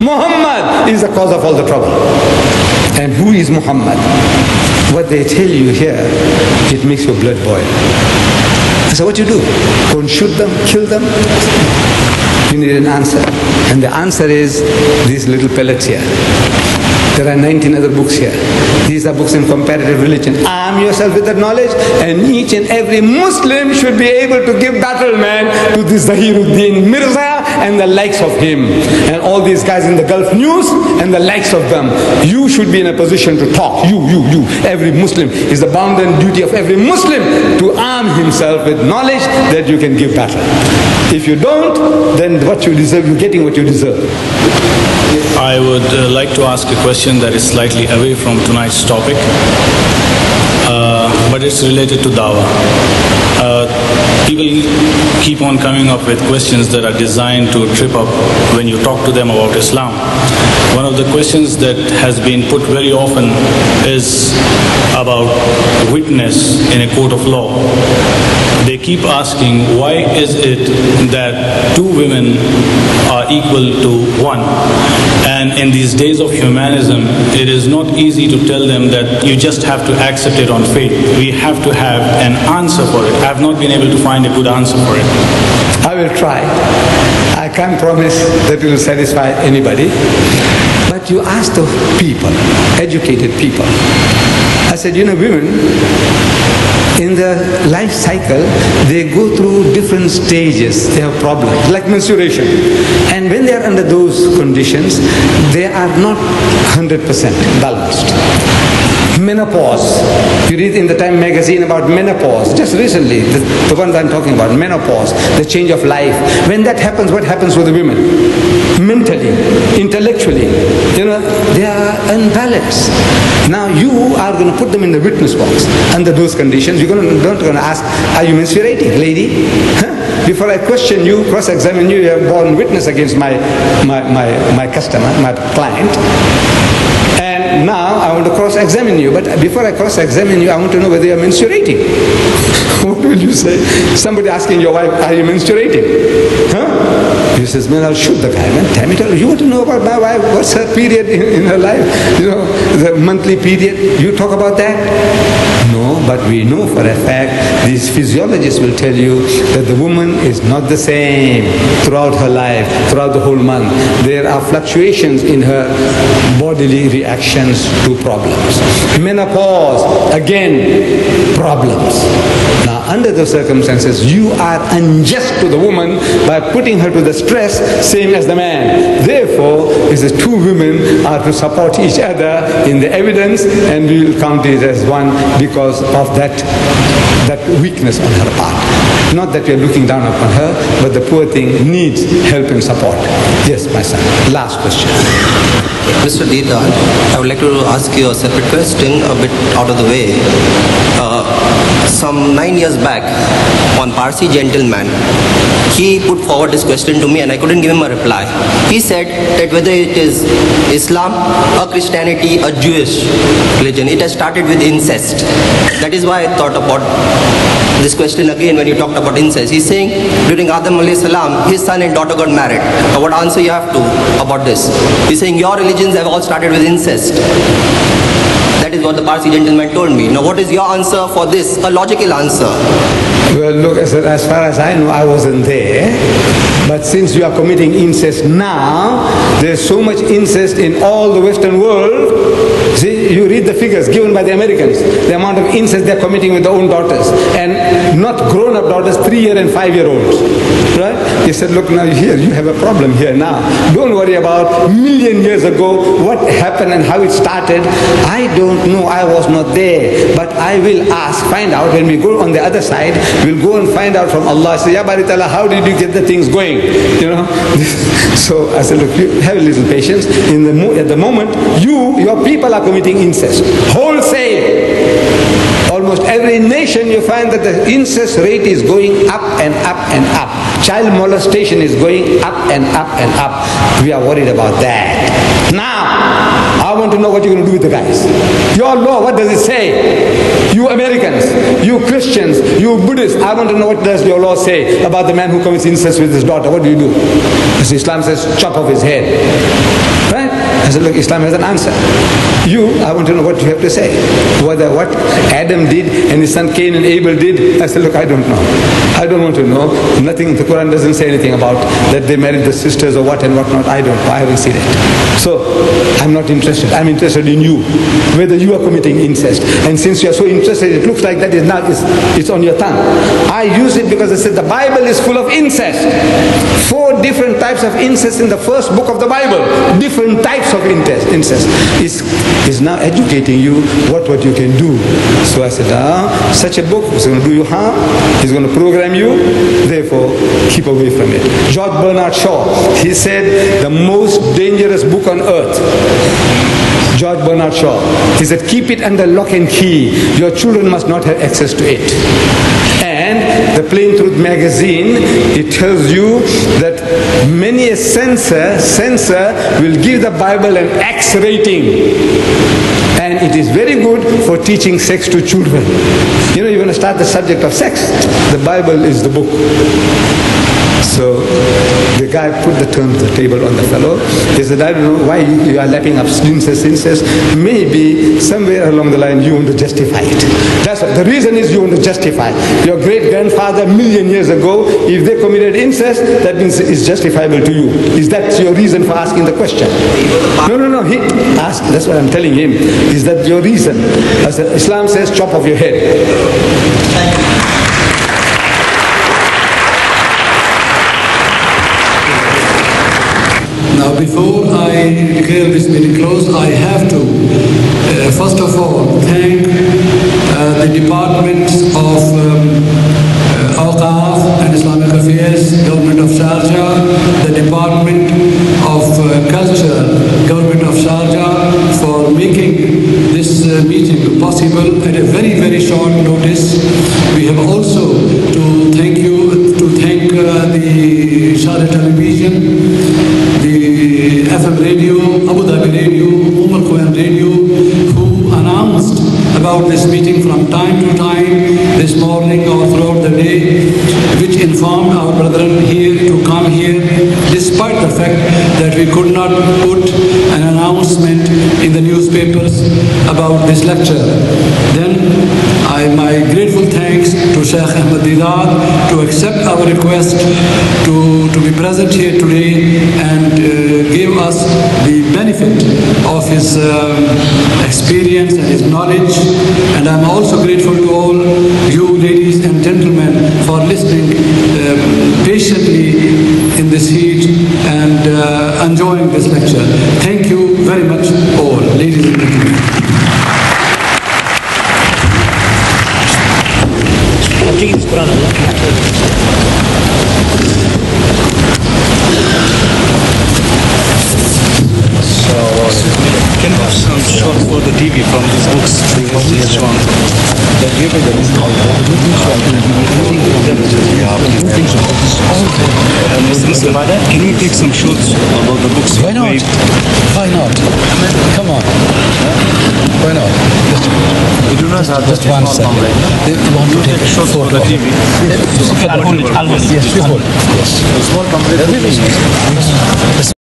Muhammad is the cause of all the trouble. And who is Muhammad? What they tell you here, it makes your blood boil. So what you do? Go and shoot them, kill them? You need an answer. And the answer is these little pellets here. There are 19 other books here. These are books in comparative religion. Arm yourself with that knowledge, and each and every Muslim should be able to give battle, man, to this Zahiruddin Mirza and the likes of him. And all these guys in the Gulf News and the likes of them. You should be in a position to talk. You. Every Muslim. Is the bounden duty of every Muslim to arm himself with knowledge that you can give battle. If you don't, then what you deserve, you're getting what you deserve. I would like to ask a question that is slightly away from tonight's topic, but it's related to dawah. People keep on coming up with questions that are designed to trip up when you talk to them about Islam. One of the questions that has been put very often is about witness in a court of law. They keep asking, why is it that two women are equal to one? And in these days of humanism, it is not easy to tell them that you just have to accept it on faith. We have to have an answer for it. I have not been able to find a good answer for it. I will try. I can't promise that it will satisfy anybody. But you ask the people, educated people. I said, women, in the life cycle, they go through different stages. They have problems, like menstruation. And when they are under those conditions, they are not 100% balanced. Menopause. You read in the Time magazine about menopause. Just recently, the ones I'm talking about, menopause, the change of life. When that happens, what happens with the women? Mentally, intellectually, they are unbalanced. Now you are going to put them in the witness box under those conditions. You're not going to ask, are you menstruating, lady? Huh? Before I question you, cross-examine you, you have borne witness against my customer, my client. And now I want to cross-examine you. But before I cross-examine you, I want to know whether you are menstruating. What will you say? Somebody asking your wife, are you menstruating? Huh? He says, man, I'll shoot the guy. Man, damn it, you want to know about my wife? What's her period in her life? The monthly period. You talk about that? No, but we know for a fact, these physiologists will tell you that the woman is not the same throughout her life, throughout the whole month. There are fluctuations in her bodily reactions to problems. Menopause, again, problems. Now, under those circumstances, you are unjust to the woman by putting her to the stress, same as the man. Therefore, it says two women are to support each other in the evidence, and we will count it as one because of that weakness on her part. Not that we are looking down upon her, but the poor thing needs help and support. Yes, my son. Last question. Mr. Deedat, I would like to ask you a separate question, a bit out of the way. Some 9 years back, one Parsi gentleman, he put forward this question to me and I couldn't give him a reply. He said that whether it is Islam, or Christianity, or Jewish religion, it has started with incest. That is why I thought about this question again when you talked about incest. He's saying during Adam alayhi salam, his son and daughter got married. Now what answer you have to about this? He's saying your religions have all started with incest. That is what the Parsi gentleman told me. Now what is your answer for this? A logical answer. Well, look, as far as I know, I wasn't there. But since you are committing incest now, there's so much incest in all the Western world. See, you read the figures given by the Americans, the amount of incest they're committing with their own daughters. And not grown-up daughters, 3-year and 5-year-olds. Right? He said, look, now here, you have a problem here now. Don't worry about a million years ago, what happened and how it started. I don't know, I was not there. But I will ask, find out, when we go on the other side, we'll go and find out from Allah. Say, Ya Baritala, how did you get the things going? So I said, look, you have a little patience. At the moment, your people are committing incest. Wholesale. Almost every nation you find that the incest rate is going up and up and up. Child molestation is going up and up and up. We are worried about that. Now, I want to know what you're going to do with the guys. Your law, what does it say? You Americans, you Christians, you Buddhists, I want to know what does your law say about the man who commits incest with his daughter. What do you do? Because Islam says chop off his head. said, look, Islam has an answer. I want to know what you have to say. Whether what Adam did and his son Cain and Abel did, I said, look, I don't know. I don't want to know. Nothing, the Quran doesn't say anything about that they married the sisters or what and what not. I don't know. I haven't seen it. So, I'm not interested. I'm interested in you. Whether you are committing incest. And since you are so interested, it looks like that is now, it's on your tongue. I use it because I said the Bible is full of incest. 4 different types of incest in the first book of the Bible. Different types of incest. Is now educating you what you can do. So I said, such a book is going to do you harm, is going to program you, therefore keep away from it. George Bernard Shaw, he said, the most dangerous book on earth, George Bernard Shaw, he said, keep it under lock and key. Your children must not have access to it. And the Plain Truth magazine, it tells you that many a censor will give the Bible an X rating. And it is very good for teaching sex to children. You know, you're going to start the subject of sex. The Bible is the book. So the guy put the term to the table on the fellow. He said, I don't know why you are lapping up incest. Maybe somewhere along the line you want to justify it. That's what, the reason is you want to justify. Your great-grandfather a million years ago, if they committed incest, that means it's justifiable to you. Is that your reason for asking the question? No. He asked, that's what I'm telling him. Is that your reason? As Islam says, chop off your head. Now, before I declare this meeting closed, I have to, first of all, thank the Department of Awqaf and Islamic Affairs, Government of Sharjah, the Department of Culture, Government of Sharjah, for making this meeting possible at a very, very short notice. We have also to thank the Sharjah Television, the FM radio, Abu Dhabi radio, Al Radio, who announced about this meeting from time to time, this morning or throughout the day, which informed our brethren here to come here, despite the fact that we could not put an announcement in the newspapers about this lecture. Then my grateful thanks to Sheikh Ahmed Deedat to accept our request to be present here today and give us the benefit of his experience and his knowledge. And I'm also grateful to all you ladies and gentlemen for listening patiently in this heat and enjoying this lecture. Thank you very much all, ladies and gentlemen. Can you have some short for the TV from these books? This one. Can we take some shots about the books? Why not? Why not? Come on. Why not? Just one second. They want to take a shot for the TV. Yes, we hold. Yes.